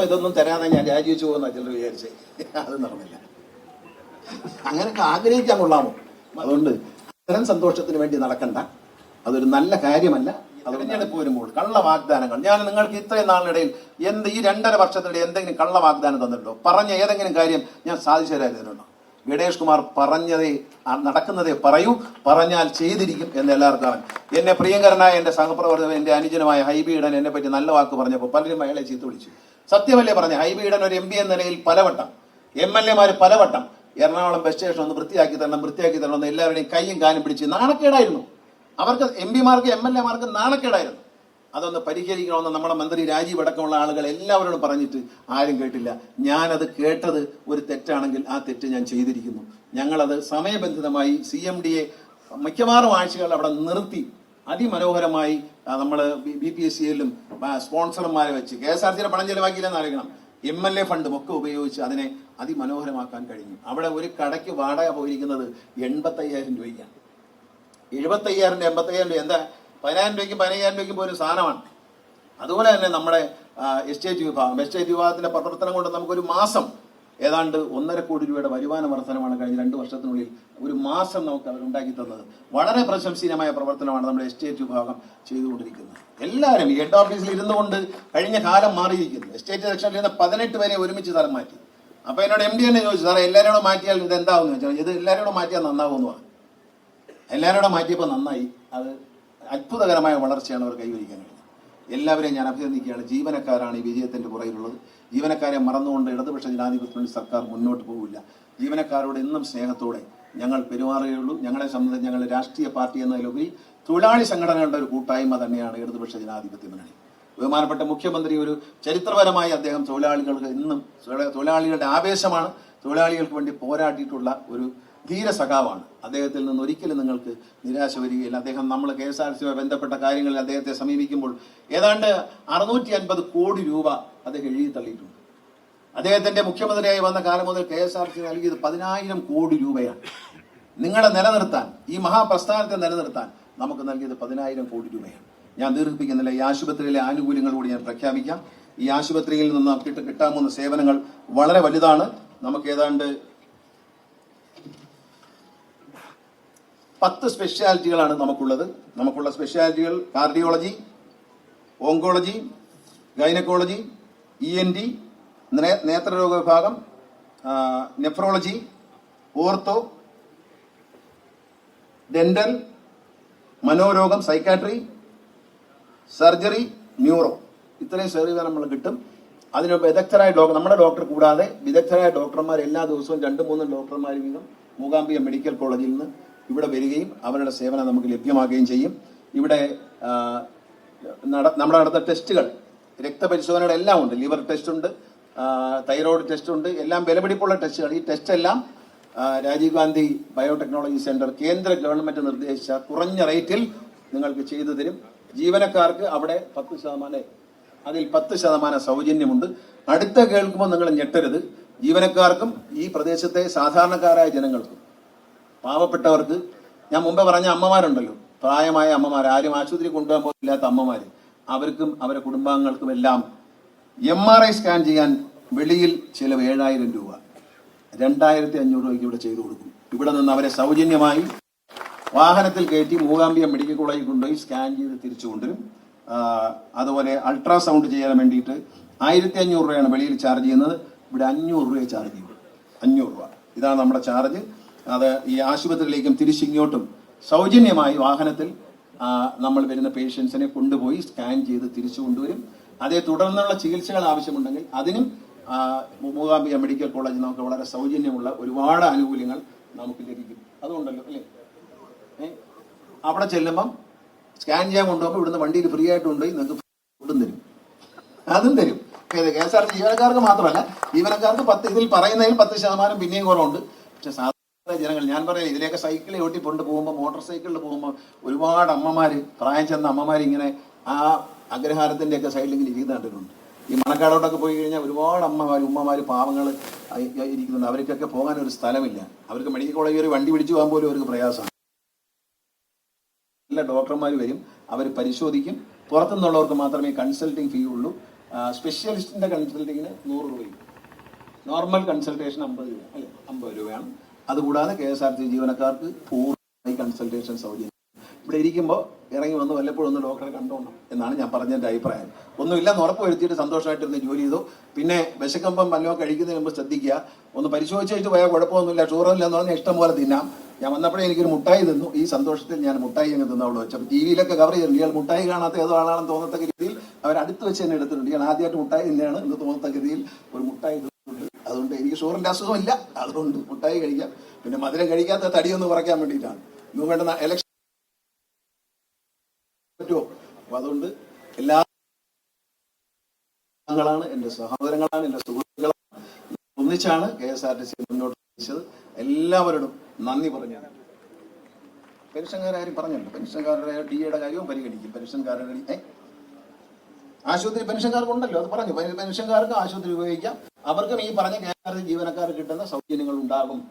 ഇതൊന്നും തരാതെ ഞാൻ രാജിവെച്ചു പോകുന്ന ചിലർ വിചാരിച്ചേ. അത് നടന്നില്ല. അങ്ങനെയൊക്കെ ആഗ്രഹിക്കാൻ കൊള്ളാമോ? അതുകൊണ്ട് അത്തരം സന്തോഷത്തിന് വേണ്ടി നടക്കണ്ട. അതൊരു നല്ല കാര്യമല്ല. അത് തിരഞ്ഞെടുപ്പ് വരുമ്പോൾ കള്ള വാഗ്ദാനങ്ങൾ, ഞാൻ നിങ്ങൾക്ക് ഇത്രയും നാളിനിടയിൽ ഈ 2.5 വർഷത്തിനിടെ എന്തെങ്കിലും കള്ള വാഗ്ദാനം തന്നിട്ടുണ്ടോ? പറഞ്ഞ ഏതെങ്കിലും കാര്യം ഞാൻ സാധിച്ചു തരാതിരുന്നുണ്ടോ? ഗണേഷ് കുമാർ പറഞ്ഞതേ നടക്കുന്നതേ പറയൂ, പറഞ്ഞാൽ ചെയ്തിരിക്കും എന്ന് എല്ലാവർക്കും അറിയാം. എന്നെ പ്രിയങ്കരനായ എന്റെ സഹപ്രവർത്തകൻ, എന്റെ അനുജനമായ ഹൈബി ഈഡൻ എന്നെ പറ്റി നല്ല വാക്ക് പറഞ്ഞപ്പോൾ പലരും അയാളെ ചീത്ത വിളിച്ചു. സത്യമല്ലേ പറഞ്ഞ? ഹൈബി ഈഡൻ ഒരു MP എന്ന നിലയിൽ പലവട്ടം, MLA പലവട്ടം എറണാകുളം ബസ് സ്റ്റേഷൻ ഒന്ന് വൃത്തിയാക്കി തരണം എന്ന് എല്ലാവരുടെയും കൈയും കാലും പിടിച്ച് നാണക്കേടായിരുന്നു. അവർക്ക് MP-മാർക്ക് MLA-മാർക്ക് നാണക്കേടായിരുന്നു. അതൊന്ന് പരിഹരിക്കണമെന്ന് നമ്മുടെ മന്ത്രി രാജീവ് അടക്കമുള്ള ആളുകൾ എല്ലാവരോടും പറഞ്ഞിട്ട് ആരും കേട്ടില്ല. ഞാനത് കേട്ടത് ഒരു തെറ്റാണെങ്കിൽ ആ തെറ്റ് ഞാൻ ചെയ്തിരിക്കുന്നു. ഞങ്ങളത് സമയബന്ധിതമായി CMD-യെ മിക്കവാറും ആഴ്ചകൾ അവിടെ നിർത്തി അതിമനോഹരമായി നമ്മൾ BPSC-യിലും സ്പോൺസർമാരെ വെച്ച് KSRTC പണം ചെലവാക്കിയില്ലെന്ന് അറിയണം. MLA ഫണ്ടും ഒക്കെ ഉപയോഗിച്ച് അതിനെ അതിമനോഹരമാക്കാൻ കഴിഞ്ഞു. അവിടെ ഒരു കടയ്ക്ക് വാടക പോയിരിക്കുന്നത് 85,000 രൂപയ്ക്കാണ്. 75,000 85,000 രൂപ എന്താ? 10,000 രൂപയ്ക്കും 15,000 രൂപയ്ക്കും പോലും സാധനമാണ്. അതുപോലെ തന്നെ നമ്മുടെ എസ്റ്റേറ്റ് വിഭാഗത്തിന്റെ പ്രവർത്തനം കൊണ്ട് നമുക്കൊരു മാസം ഏതാണ്ട് 1.5 കോടി രൂപയുടെ വരുമാന വർധനമാണ് കഴിഞ്ഞ 2 വർഷത്തിനുള്ളിൽ ഒരു മാസം നമുക്ക് അവർ ഉണ്ടാക്കി തന്നത്. വളരെ പ്രശംസനീയമായ പ്രവർത്തനമാണ് നമ്മുടെ എസ്റ്റേറ്റ് വിഭാഗം ചെയ്തുകൊണ്ടിരിക്കുന്നത്. എല്ലാവരും ഹെഡ് ഓഫീസിൽ ഇരുന്നു കൊണ്ട് കഴിഞ്ഞ കാലം മാറിയിരിക്കുന്നു. എസ്റ്റേറ്റ് സെക്ഷനിൽ നിന്ന് 18 പേരെ ഒരുമിച്ച് സ്ഥലം മാറ്റി. അപ്പൊ എന്നോട് MD തന്നെ ചോദിച്ചു, സാറേ എല്ലാവരോടും മാറ്റിയാൽ ഇത് എന്താവുമെന്ന് വെച്ചാൽ, ഇത് എല്ലാവരോടും മാറ്റിയാൽ നന്നാവുമെന്ന് പറഞ്ഞു. എല്ലാവരോടും മാറ്റിയപ്പോൾ നന്നായി. അത് അത്ഭുതകരമായ വളർച്ചയാണ് അവർ കൈവരിക്കാൻ കഴിഞ്ഞത്. എല്ലാവരെയും ഞാൻ അഭിനന്ദിക്കുകയാണ്. ജീവനക്കാരാണ് ഈ വിജയത്തിന്റെ പുറകിലുള്ളത്. ജീവനക്കാരെ മറന്നുകൊണ്ട് ഇടതുപക്ഷ ജനാധിപത്യ സർക്കാർ മുന്നോട്ട് പോകില്ല. ജീവനക്കാരോട് എന്നും സ്നേഹത്തോടെ ഞങ്ങൾ പെരുമാറുകയുള്ളൂ. ഞങ്ങളെ സംബന്ധിച്ച് ഞങ്ങൾ രാഷ്ട്രീയ പാർട്ടി എന്നതിലുപരി തൊഴിലാളി സംഘടനകളുടെ ഒരു കൂട്ടായ്മ തന്നെയാണ് ഇടതുപക്ഷ ജനാധിപത്യ മുന്നണി. ബഹുമാനപ്പെട്ട മുഖ്യമന്ത്രി ഒരു ചരിത്രപരമായി അദ്ദേഹം തൊഴിലാളികൾക്ക് എന്നും തൊഴിലാളികളുടെ ആവേശമാണ്. തൊഴിലാളികൾക്ക് വേണ്ടി പോരാടിയിട്ടുള്ള ഒരു ധീര സഖാവാണ്. അദ്ദേഹത്തിൽ നിന്ന് ഒരിക്കലും നിങ്ങൾക്ക് നിരാശ വരികയില്ല. അദ്ദേഹം നമ്മൾ KSRTC-യുമായി ബന്ധപ്പെട്ട കാര്യങ്ങളിൽ അദ്ദേഹത്തെ സമീപിക്കുമ്പോൾ ഏതാണ്ട് 650 കോടി രൂപ അദ്ദേഹം എഴുതി തള്ളിയിട്ടുണ്ട്. അദ്ദേഹത്തിന്റെ മുഖ്യമന്ത്രിയായി വന്ന കാലം മുതൽ KSRTC നൽകിയത് 10,000 കോടി രൂപയാണ്. നിങ്ങളെ നിലനിർത്താൻ, ഈ മഹാപ്രസ്ഥാനത്തെ നിലനിർത്താൻ നമുക്ക് നൽകിയത് 10,000 കോടി രൂപയാണ്. ഞാൻ ദീർഘിപ്പിക്കുന്നില്ല. ഈ ആശുപത്രിയിലെ ആനുകൂല്യങ്ങൾ കൂടി ഞാൻ പ്രഖ്യാപിക്കാം. ഈ ആശുപത്രിയിൽ നിന്ന് കിട്ടാവുന്ന സേവനങ്ങൾ വളരെ വലുതാണ്. നമുക്ക് ഏതാണ്ട് 10 സ്പെഷ്യാലിറ്റികളാണ് നമുക്കുള്ളത്. നമുക്കുള്ള സ്പെഷ്യാലിറ്റികൾ കാർഡിയോളജി, ഓങ്കോളജി, ഗൈനക്കോളജി, ENT, നേത്രരോഗ വിഭാഗം, നെഫ്രോളജി, ഓർത്തോ, ഡെന്റൽ, മനോരോഗം, സൈക്കാട്രി, സർജറി, ന്യൂറോ. ഇത്രയും സേവനം നമ്മൾ കിട്ടും. അതിന് വിദഗ്ധരായ നമ്മുടെ ഡോക്ടർ കൂടാതെ വിദഗ്ധരായ ഡോക്ടർമാർ എല്ലാ ദിവസവും 2-3 ഡോക്ടർമാർ വീതം മൂകാംബിക മെഡിക്കൽ കോളേജിൽ നിന്ന് ഇവിടെ വരികയും അവരുടെ സേവനം നമുക്ക് ലഭ്യമാക്കുകയും ചെയ്യും. ഇവിടെ നമ്മുടെ നടത്ത ടെസ്റ്റുകൾ, രക്തപരിശോധനയുടെ എല്ലാം ഉണ്ട്. ലിവർ ടെസ്റ്റ് ഉണ്ട്, തൈറോയ്ഡ് ടെസ്റ്റ് ഉണ്ട്, എല്ലാം വിലപിടിപ്പുള്ള ടെസ്റ്റുകൾ. ഈ ടെസ്റ്റ് എല്ലാം രാജീവ് ഗാന്ധി ബയോടെക്നോളജി സെന്റർ കേന്ദ്ര ഗവൺമെന്റ് നിർദ്ദേശിച്ച കുറഞ്ഞ റേറ്റിൽ നിങ്ങൾക്ക് ചെയ്തു തരും. ജീവനക്കാർക്ക് അവിടെ 10%, അതിൽ 10% സൗജന്യമുണ്ട്. അടുത്ത കേൾക്കുമ്പോൾ നിങ്ങൾ ഞെട്ടരുത്. ജീവനക്കാർക്കും ഈ പ്രദേശത്തെ സാധാരണക്കാരായ ജനങ്ങൾക്കും പാവപ്പെട്ടവർക്ക്, ഞാൻ മുമ്പേ പറഞ്ഞ അമ്മമാരുണ്ടല്ലോ, പ്രായമായ അമ്മമാർ, ആരും ആശുപത്രി കൊണ്ടുപോകാൻ പോലില്ലാത്ത അമ്മമാര്, അവർക്കും അവരുടെ കുടുംബാംഗങ്ങൾക്കും എല്ലാം MRI സ്കാൻ ചെയ്യാൻ വെളിയിൽ ചിലവ് 7,000 രൂപ, 2,500 രൂപയ്ക്ക് ഇവിടെ ചെയ്തു കൊടുക്കും. ഇവിടെ നിന്ന് അവരെ സൗജന്യമായി വാഹനത്തിൽ കയറ്റി മൂകാംബിക മെഡിക്കൽ കോളേജിൽ കൊണ്ടുപോയി സ്കാൻ ചെയ്ത് തിരിച്ചു കൊണ്ടുവരും. അതുപോലെ അൾട്രാസൗണ്ട് ചെയ്യാൻ വേണ്ടിയിട്ട് 1,500 രൂപയാണ് വെളിയിൽ ചാർജ് ചെയ്യുന്നത്. ഇവിടെ 500 രൂപയെ ചാർജ് ചെയ്യും. 500 രൂപ ഇതാണ് നമ്മുടെ ചാർജ്. അത് ഈ ആശുപത്രിയിലേക്കും തിരിച്ചിങ്ങോട്ടും സൗജന്യമായി വാഹനത്തിൽ നമ്മൾ വരുന്ന പേഷ്യൻസിനെ കൊണ്ടുപോയി സ്കാൻ ചെയ്ത് തിരിച്ചു കൊണ്ടുവരും. അതേ തുടർന്നുള്ള ചികിത്സകൾ ആവശ്യമുണ്ടെങ്കിൽ അതിനും മൂകാംബിക മെഡിക്കൽ കോളേജ് നമുക്ക് വളരെ സൗജന്യമുള്ള ഒരുപാട് ആനുകൂല്യങ്ങൾ നമുക്ക് ലഭിക്കും. അതുകൊണ്ടല്ലോ അല്ലേ, അവിടെ ചെല്ലുമ്പം സ്കാൻ ചെയ്യാൻ കൊണ്ടുപോകുമ്പോൾ ഇവിടുന്ന് വണ്ടിയിൽ ഫ്രീ ആയിട്ട് കൊണ്ടുപോയി നിങ്ങൾക്ക് ഫുഡും തരും, അതും തരും. KSRTC ജീവനക്കാർക്ക് മാത്രമല്ല, ജീവനക്കാർക്ക് ഇതിൽ പറയുന്നതിൽ 10% പിന്നെയും കുറവുണ്ട്. പക്ഷെ സാധാരണ ജനങ്ങൾ, ഞാൻ പറയാം, ഇതിലേക്ക് സൈക്കിളിൽ ഓട്ടി പോകുമ്പോൾ, മോട്ടോർ സൈക്കിളിൽ പോകുമ്പോൾ ഒരുപാട് അമ്മമാര്, പ്രായം ചെന്ന അമ്മമാർ ഇങ്ങനെ ആ അഗ്രഹാരത്തിന്റെ ഒക്കെ സൈഡിൽ ഇങ്ങനെ ഇരിക്കുന്ന കണ്ടിട്ടുണ്ട്. ഈ മണക്കാടോട്ടൊക്കെ പോയി കഴിഞ്ഞാൽ ഒരുപാട് ഉമ്മമാര് പാവങ്ങൾ ഇരിക്കുന്നുണ്ട്. അവർക്കൊക്കെ പോകാൻ ഒരു സ്ഥലമില്ല. അവർക്ക് മെഡിക്കൽ കോളേജിൽ ഒരു വണ്ടി പിടിച്ചു പോകാൻ പോലും അവർക്ക് പ്രയാസമാണ്. നല്ല ഡോക്ടർമാർ വരും, അവർ പരിശോധിക്കും. പുറത്തുനിന്നുള്ളവർക്ക് മാത്രമേ കൺസൾട്ടിങ് ഫീ ഉള്ളൂ. സ്പെഷ്യലിസ്റ്റിൻ്റെ കൺസൾട്ടിങ്ങിന് 100 രൂപയും, നോർമൽ കൺസൾട്ടേഷൻ 50 രൂപ അല്ലേ, 50 രൂപയാണ്. അതുകൂടാതെ KSRTC ജീവനക്കാർക്ക് പൂർണ്ണമായി കൺസൾട്ടേഷൻ സൗകര്യം. ഇവിടെ ഇരിക്കുമ്പോൾ ഇറങ്ങി വന്ന് വല്ലപ്പോഴും ഒന്ന് ഡോക്ടറെ കണ്ടോണം എന്നാണ് ഞാൻ പറഞ്ഞതിൻ്റെ അഭിപ്രായം. ഒന്നുമില്ലെന്ന് ഉറപ്പ് വരുത്തിയിട്ട് സന്തോഷമായിട്ടിരുന്ന് ജോലി ചെയ്തു. പിന്നെ വിശക്കുമ്പം വല്ലതും കഴിക്കുന്നതിന് മുമ്പ് ശ്രദ്ധിക്കുക, ഒന്ന് പരിശോധിച്ചിട്ട് പോയാൽ കുഴപ്പമൊന്നുമില്ല, ഷുഗറില്ലെന്ന് പറഞ്ഞാൽ ഇഷ്ടം പോലെ തിന്നാം. ഞാൻ വന്നപ്പോഴേ എനിക്കൊരു മുട്ടായി തിന്നു. ഈ സന്തോഷത്തിൽ ഞാൻ മുട്ടായി അങ്ങ് തിന്നവളോ വെച്ചപ്പോൾ TV-യിലൊക്കെ കവർ ചെയ്തിട്ടുണ്ട്. ഇയാൾ മുട്ടായി കാണാത്ത ഏതോ ആളാണെന്ന് തോന്നത്തക്ക രീതിയിൽ അവരടുത്ത് വെച്ച് തന്നെ എടുത്തിട്ടുണ്ട്. ഇയാൾ ആദ്യമായിട്ട് മുട്ടായി തന്നെയാണ് എന്ന് തോന്നത്തക്ക രീതിയിൽ ഒരു മുട്ടായി തിന്നിട്ടുണ്ട്. അതുകൊണ്ട് എനിക്ക് ഷുഗറിൻ്റെ അസുഖമില്ല, അതുകൊണ്ട് മുട്ടായി കഴിക്കാം. പിന്നെ മധുരം കഴിക്കാത്ത തടിയൊന്ന് കുറയ്ക്കാൻ വേണ്ടിയിട്ടാണ്. ഇന്ന് വേണ്ട ഇലക്ഷൻ പറ്റുമോ? അപ്പൊ അതുകൊണ്ട് എല്ലാ ാണ് എൻ്റെ സഹോദരങ്ങളാണ്, എൻ്റെ സുഹൃത്തുക്കളാണ്. ഒന്നിച്ചാണ് KSRTC മുന്നോട്ട് നയിച്ചത്. എല്ലാവരോടും നന്ദി പറഞ്ഞു. പെൻഷൻകാരും പറഞ്ഞല്ലോ, പെൻഷൻകാരുടെ DA-യുടെ കാര്യവും പരിഗണിക്കും. പെൻഷൻകാരുടെ ആശുപത്രി പെൻഷൻകാർക്കുണ്ടല്ലോ, അത് പറഞ്ഞു. പെൻഷൻകാർക്ക് ആശുപത്രി ഉപയോഗിക്കാം. അവർക്കും ഈ പറഞ്ഞ KSRTC ജീവനക്കാർക്ക് കിട്ടുന്ന സൗജന്യങ്ങൾ ഉണ്ടാകും.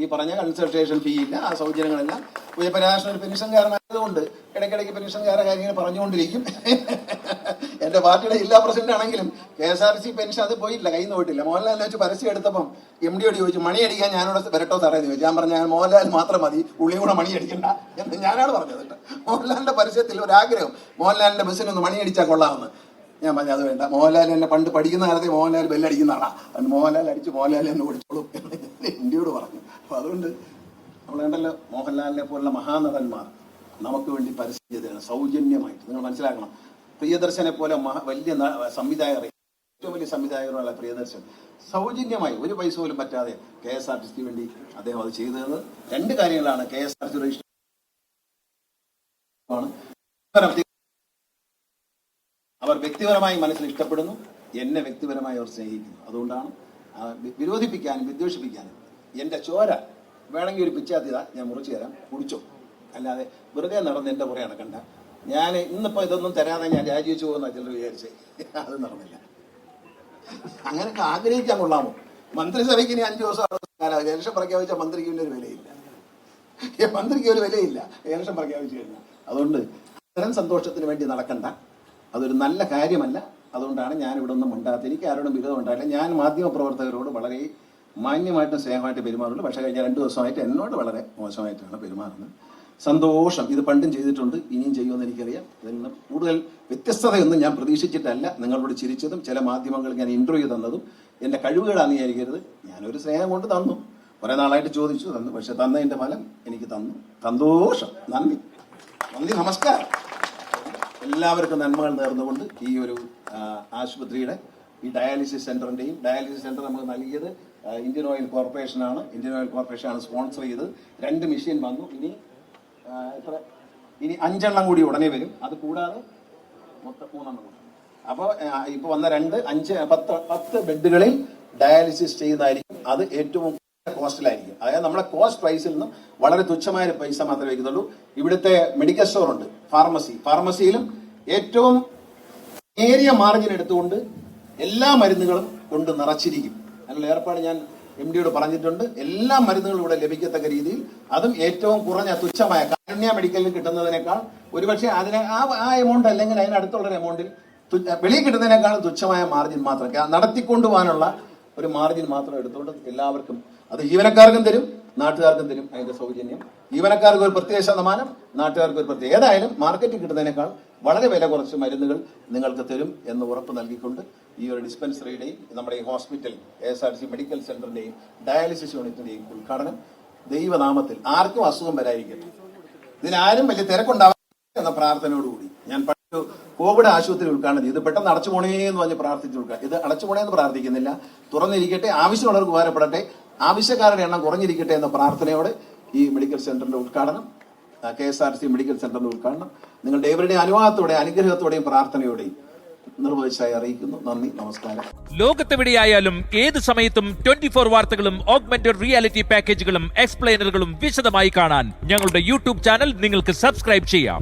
ഈ പറഞ്ഞ കൺസൾട്ടേഷൻ ഫീ ഇല്ല, ആ സൗജന്യങ്ങളെല്ലാം. ഉയർപരാശന ഒരു പെൻഷൻകാരനായതുകൊണ്ട് ഇടയ്ക്കിടയ്ക്ക് പെൻഷൻകാരുടെ കാര്യങ്ങൾ പറഞ്ഞുകൊണ്ടിരിക്കും. എന്റെ പാർട്ടിയുടെ ജില്ലാ പ്രസിഡന്റ് ആണെങ്കിലും KSRTC പെൻഷൻ അത് പോയിട്ടില്ല, കയ്യിൽ നിന്ന് പോയിട്ടില്ല. മോഹൻലാലിനെ വെച്ച് പരസ്യം എടുത്തപ്പം MD-യോട് ചോദിച്ചു, മണി അടിക്കാൻ ഞാനിവിടെ വരട്ടോ സാറേ എന്ന് ചോദിച്ചു. ഞാൻ പറഞ്ഞ മോഹൻലാൽ മാത്രം മതി, ഉള്ളിയും കൂടെ മണി അടിക്കണ്ട എന്ന് ഞാനാണ് പറഞ്ഞത്. മോഹൻലാലിന്റെ പരസ്യത്തിൽ ഒരാഗ്രഹം, മോഹൻലാലിന്റെ ബസ്സിനൊന്ന് മണി അടിച്ചാൽ കൊള്ളാമെന്ന്. ഞാൻ പറഞ്ഞു അത് വേണ്ട, മോഹൻലാൽ എന്നെ പണ്ട് പഠിക്കുന്ന കാലത്തെ മോഹൻലാൽ ബെല്ലടിക്കുന്ന ആളാ, അതുകൊണ്ട് മോഹൻലാൽ അടിച്ച് മോഹൻലാൽ എന്ന് വിളിച്ചോളും എന്ന് MD-യോട് പറഞ്ഞു. അപ്പൊ അതുകൊണ്ട് നമ്മളുണ്ടല്ലോ, മോഹൻലാലിനെ പോലുള്ള മഹാനടന്മാർ നമുക്ക് വേണ്ടി പരസ്യം ചെയ്തതാണ് സൗജന്യമായിട്ട്. നിങ്ങൾ മനസ്സിലാക്കണം, പ്രിയദർശനെ പോലെ വലിയ സംവിധായകർ, ഏറ്റവും വലിയ സംവിധായകരുള്ള പ്രിയദർശൻ സൗജന്യമായി ഒരു പൈസ പോലും പറ്റാതെ KSRTC വേണ്ടി അദ്ദേഹം അത് ചെയ്തത്. 2 കാര്യങ്ങളാണ്. KSRTC അവർ വ്യക്തിപരമായി മനസ്സിൽ ഇഷ്ടപ്പെടുന്നു, എന്നെ വ്യക്തിപരമായി അവർ സ്നേഹിക്കുന്നു. അതുകൊണ്ടാണ് വിരോധിപ്പിക്കാനും വിദ്വേഷിപ്പിക്കാനും. എൻ്റെ ചോര വേണമെങ്കിൽ ഒരു പിച്ചാത്തിത ഞാൻ മുറിച്ചു തരാം, കുടിച്ചോ. അല്ലാതെ വെറുതെ നടന്ന് എൻ്റെ പുറകെ നടക്കണ്ട. ഞാൻ ഇന്നിപ്പോൾ ഇതൊന്നും തരാതെ ഞാൻ രാജിവെച്ചു പോകുന്ന ചിലർ വിചാരിച്ചേ, അത് നടന്നില്ല. അങ്ങനെയൊക്കെ ആഗ്രഹിക്കാൻ കൊള്ളാമോ? മന്ത്രിസഭയ്ക്ക് ഇനി 5 ദിവസം കാലം ഇലക്ഷൻ പ്രഖ്യാപിച്ച മന്ത്രിക്ക് ഒരു വിലയില്ല, മന്ത്രിക്ക് ഒരു വിലയില്ല ഇലക്ഷൻ പ്രഖ്യാപിച്ചു കഴിഞ്ഞാൽ. അതുകൊണ്ട് അത്തരം സന്തോഷത്തിന് വേണ്ടി നടക്കണ്ട, അതൊരു നല്ല കാര്യമല്ല. അതുകൊണ്ടാണ് ഞാൻ ഇവിടെ ഒന്നും ഉണ്ടാകാത്ത. എനിക്ക് ആരോടും വിരോധം ഉണ്ടായില്ല. ഞാൻ മാധ്യമപ്രവർത്തകരോട് വളരെ മാന്യമായിട്ടും സ്നേഹമായിട്ട് പെരുമാറുള്ളൂ. പക്ഷേ കഴിഞ്ഞ 2 ദിവസമായിട്ട് എന്നോട് വളരെ മോശമായിട്ടാണ് പെരുമാറുന്നത്. സന്തോഷം. ഇത് പണ്ടും ചെയ്തിട്ടുണ്ട്, ഇനിയും ചെയ്യുമെന്ന് എനിക്കറിയാം. ഇതിൽ നിന്ന് കൂടുതൽ വ്യത്യസ്തതയൊന്നും ഞാൻ പ്രതീക്ഷിച്ചിട്ടല്ല നിങ്ങളോട് ചിരിച്ചതും ചില മാധ്യമങ്ങൾ ഞാൻ ഇന്റർവ്യൂ തന്നതും. എൻ്റെ കഴിവുകളാണെന്ന് വിചാരിക്കരുത്. ഞാനൊരു സ്നേഹം കൊണ്ട് തന്നു, കുറേ നാളായിട്ട് ചോദിച്ചു തന്നു. പക്ഷെ തന്നതിൻ്റെ ഫലം എനിക്ക് തന്നു. സന്തോഷം. നന്ദി, നന്ദി, നമസ്കാരം. എല്ലാവർക്കും നന്മകൾ നേർന്നുകൊണ്ട് ഈ ഒരു ആശുപത്രിയുടെ ഈ ഡയാലിസിസ് സെന്ററിന്റെയും, ഡയാലിസിസ് സെന്റർ നമുക്ക് നൽകിയത് ഇന്ത്യൻ ഓയിൽ കോർപ്പറേഷനാണ്. ഇന്ത്യൻ ഓയിൽ കോർപ്പറേഷനാണ് സ്പോൺസർ ചെയ്തത്. 2 മെഷീൻ വന്നു. ഇനി 5 എണ്ണം കൂടി ഉടനെ വരും. അത് കൂടാതെ മൊത്തം 3 എണ്ണം കൂടി. അപ്പോൾ ഇപ്പോൾ വന്ന 2, 5, 10 ബെഡുകളിൽ ഡയാലിസിസ് ചെയ്യുന്നതായിരിക്കും. അത് ഏറ്റവും കോസ്റ്റിലായിരിക്കും. അതായത് നമ്മുടെ കോസ്റ്റ് പ്രൈസിൽ നിന്നും വളരെ തുച്ഛമായ പൈസ മാത്രമേ വയ്ക്കുന്നുള്ളൂ. ഇവിടുത്തെ മെഡിക്കൽ സ്റ്റോർ ഉണ്ട്, ഫാർമസിയിലും ഏറ്റവും നേരിയ മാർജിൻ എടുത്തുകൊണ്ട് എല്ലാ മരുന്നുകളും കൊണ്ട് നിറച്ചിരിക്കും. അതിനുള്ള ഏർപ്പാട് ഞാൻ MD-യോട് പറഞ്ഞിട്ടുണ്ട്. എല്ലാ മരുന്നുകളും ഇവിടെ ലഭിക്കത്തക്ക രീതിയിൽ, അതും ഏറ്റവും കുറഞ്ഞ തുച്ഛമായ കാരുണ്യ മെഡിക്കലിൽ കിട്ടുന്നതിനേക്കാൾ ഒരുപക്ഷെ ആ എമൗണ്ട് അല്ലെങ്കിൽ അതിനടുത്തുള്ളൊരു എമൗണ്ടിൽ വെളിയിൽ കിട്ടുന്നതിനേക്കാൾ തുച്ഛമായ മാർജിൻ മാത്രം നടത്തിക്കൊണ്ടുപോകാനുള്ള ഒരു മാർജിൻ മാത്രം എടുത്തുകൊണ്ട് എല്ലാവർക്കും, അത് ജീവനക്കാർക്കും തരും, നാട്ടുകാർക്കും തരും. അതിന്റെ സൗജന്യം ജീവനക്കാർക്ക് ഒരു പ്രത്യേക ശതമാനം, നാട്ടുകാർക്ക് ഒരു പ്രത്യേക, ഏതായാലും മാർക്കറ്റിൽ കിട്ടുന്നതിനേക്കാൾ വളരെ വില കുറച്ച് മരുന്നുകൾ നിങ്ങൾക്ക് തരും എന്ന് ഉറപ്പ് നൽകിക്കൊണ്ട് ഈ ഒരു ഡിസ്പെൻസറിയുടെയും നമ്മുടെ ഈ ഹോസ്പിറ്റൽ KSRTC മെഡിക്കൽ സെന്ററിന്റെയും ഡയാലിസിസ് യൂണിറ്റിന്റെയും ഉദ്ഘാടനം ദൈവനാമത്തിൽ ആർക്കും അസുഖം വരാതിരിക്കട്ടെ, ഇതിനാരും വലിയ തിരക്കുണ്ടാവാൻ എന്ന പ്രാർത്ഥനയോടുകൂടി ഞാൻ കോവിഡ് ആശുപത്രി ഉദ്ഘാടനം ചെയ്ത് പെട്ടെന്ന് അടച്ചുപോണേ എന്ന് പറഞ്ഞ് പ്രാർത്ഥിച്ചു കൊടുക്കുക. ഇത് അടച്ചുപോണേന്ന് പ്രാർത്ഥിക്കുന്നില്ല, തുറന്നിരിക്കട്ടെ, ആവശ്യമുള്ളവർക്ക് ഉപകാരപ്പെടട്ടെ, ആവശ്യക്കാരുടെ എണ്ണം കുറഞ്ഞിരിക്കട്ടെ എന്ന പ്രാർത്ഥനയോടെ ഈ മെഡിക്കൽ സെന്ററിന്റെ ഉദ്ഘാടനം, KSRTC മെഡിക്കൽ സെന്ററിന്റെ ഉദ്ഘാടനം നിങ്ങളുടെ ഏവരുടെയും അനുവാദത്തോടെയും അനുഗ്രഹത്തോടെയും പ്രാർത്ഥനയോടെയും നിർവഹിച്ചായി അറിയിക്കുന്നു. നന്ദി, നമസ്കാരം. ലോകത്തെവിടെയായാലും ഏത് സമയത്തും 24 വാർത്തകളും ഓഗ്മെന്റഡ് റിയാലിറ്റി പാക്കേജുകളും എക്സ്പ്ലെയിനറുകളും വിശദമായി കാണാൻ ഞങ്ങളുടെ YouTube ചാനൽ നിങ്ങൾക്ക് സബ്സ്ക്രൈബ് ചെയ്യാം.